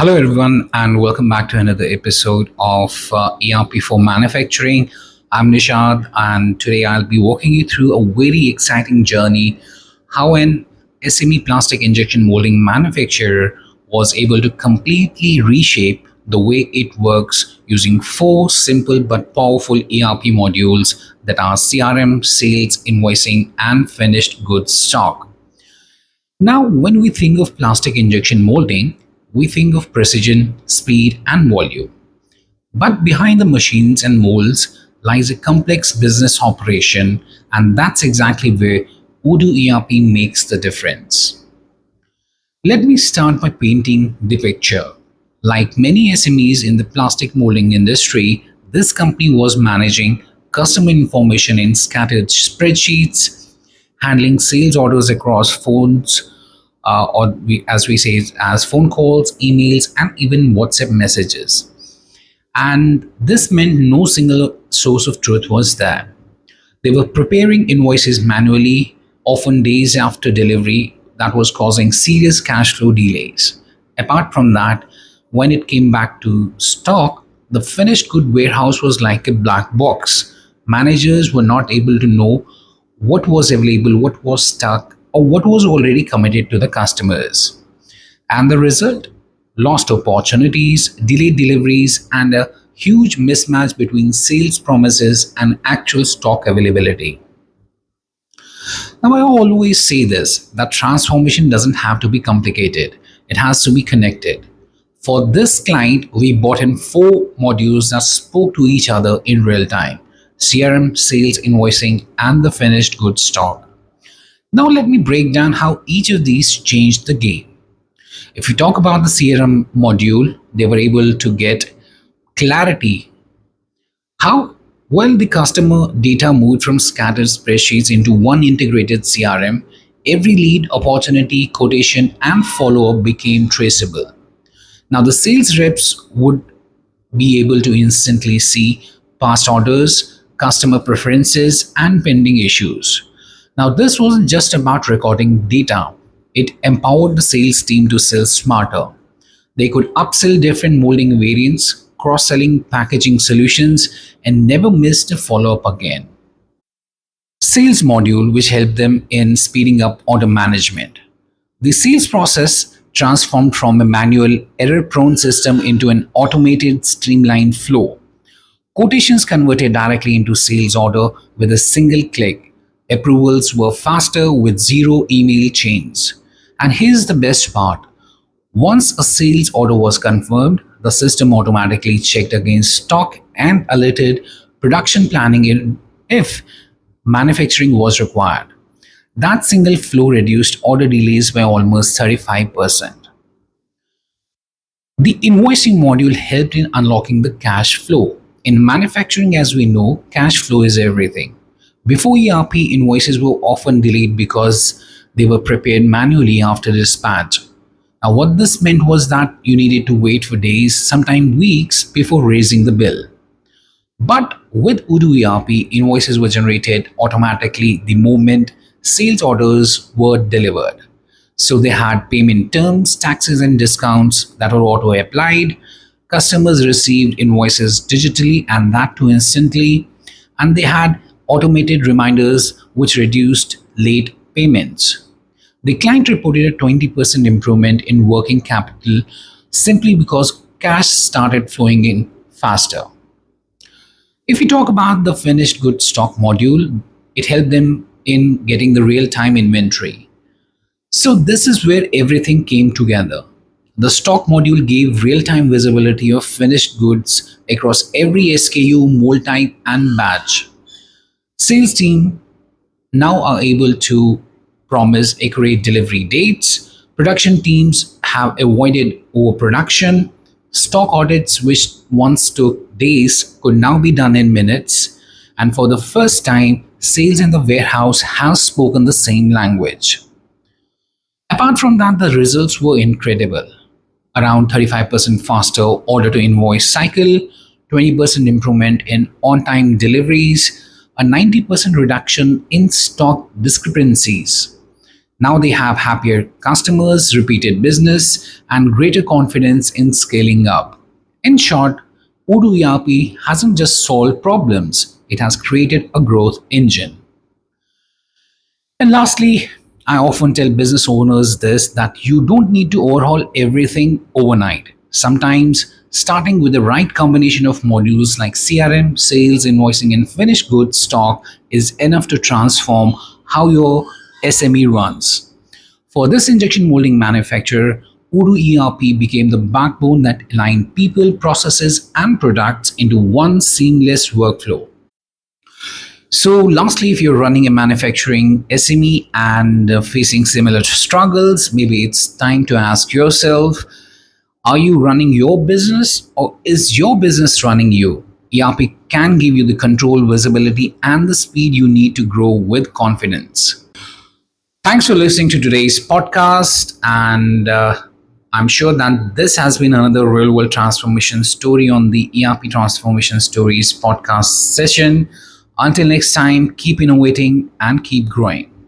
Hello, everyone, and welcome back to another episode of ERP for Manufacturing. I'm Nishad, and today I'll be walking you through a very exciting journey how an SME plastic injection molding manufacturer was able to completely reshape the way it works using four simple but powerful ERP modules that are CRM, sales, invoicing, and finished goods stock. Now, when we think of plastic injection molding, we think of precision, speed, and volume. But behind the machines and molds lies a complex business operation, and that's exactly where Odoo ERP makes the difference. Let me start by painting the picture. Like many SMEs in the plastic molding industry, this company was managing customer information in scattered spreadsheets, handling sales orders across phones, as we say, as phone calls, emails, and even WhatsApp messages. And this meant no single source of truth was there. They were preparing invoices manually, often days after delivery, that was causing serious cash flow delays. Apart from that, when it came back to stock, the finished good warehouse was like a black box. Managers were not able to know what was available, what was stuck, or what was already committed to the customers. And the result? Lost opportunities, delayed deliveries, and a huge mismatch between sales promises and actual stock availability. Now, I always say this that transformation doesn't have to be complicated, it has to be connected. For this client, we bought in four modules that spoke to each other in real time: CRM, sales, invoicing, and the finished goods stock. Now, let me break down how each of these changed the game. If we talk about the CRM module, they were able to get clarity. How well the customer data moved from scattered spreadsheets into one integrated CRM, every lead, opportunity, quotation, and follow up became traceable. Now, the sales reps would be able to instantly see past orders, customer preferences, and pending issues. Now, this wasn't just about recording data, it empowered the sales team to sell smarter. They could upsell different molding variants, cross selling packaging solutions, and never missed a follow up again. Sales module, which helped them in speeding up order management. The sales process transformed from a manual, error prone system into an automated, streamlined flow. Quotations converted directly into sales order with a single click. Approvals were faster with zero email chains. And here's the best part: once a sales order was confirmed, the system automatically checked against stock and alerted production planning if manufacturing was required. That single flow reduced order delays by almost 35%. The invoicing module helped in unlocking the cash flow. In manufacturing, as we know, cash flow is everything. Before ERP, invoices were often delayed because they were prepared manually after dispatch. Now, what this meant was that you needed to wait for days, sometimes weeks, before raising the bill. But with Odoo ERP, invoices were generated automatically the moment sales orders were delivered. So they had payment terms, taxes, and discounts that were auto applied. Customers received invoices digitally and that too instantly. And they had automated reminders which reduced late payments. The client reported a 20% improvement in working capital simply because cash started flowing in faster. If we talk about the finished goods stock module, it helped them in getting the real time inventory. So, this is where everything came together. The stock module gave real time visibility of finished goods across every SKU, mold type, and batch. Sales team now are able to promise accurate delivery dates. Production teams have avoided overproduction. Stock audits, which once took days, could now be done in minutes. And for the first time, sales in the warehouse have spoken the same language. Apart from that, the results were incredible. Around 35% faster order to invoice cycle, 20% improvement in on time deliveries, a 90% reduction in stock discrepancies. Now they have happier customers, repeated business, and greater confidence in scaling up. In short, Odoo ERP hasn't just solved problems, it has created a growth engine. And lastly, I often tell business owners this that you don't need to overhaul everything overnight. Sometimes starting with the right combination of modules like CRM, sales, invoicing, and finished goods stock is enough to transform how your SME runs. For this injection molding manufacturer, Odoo ERP became the backbone that aligned people, processes, and products into one seamless workflow. So, lastly, if you're running a manufacturing SME and facing similar struggles, maybe it's time to ask yourself, are you running your business or is your business running you? ERP can give you the control, visibility, and the speed you need to grow with confidence. Thanks for listening to today's podcast, and I'm sure that this has been another real world transformation story on the ERP Transformation Stories podcast session. Until next time, keep innovating and keep growing.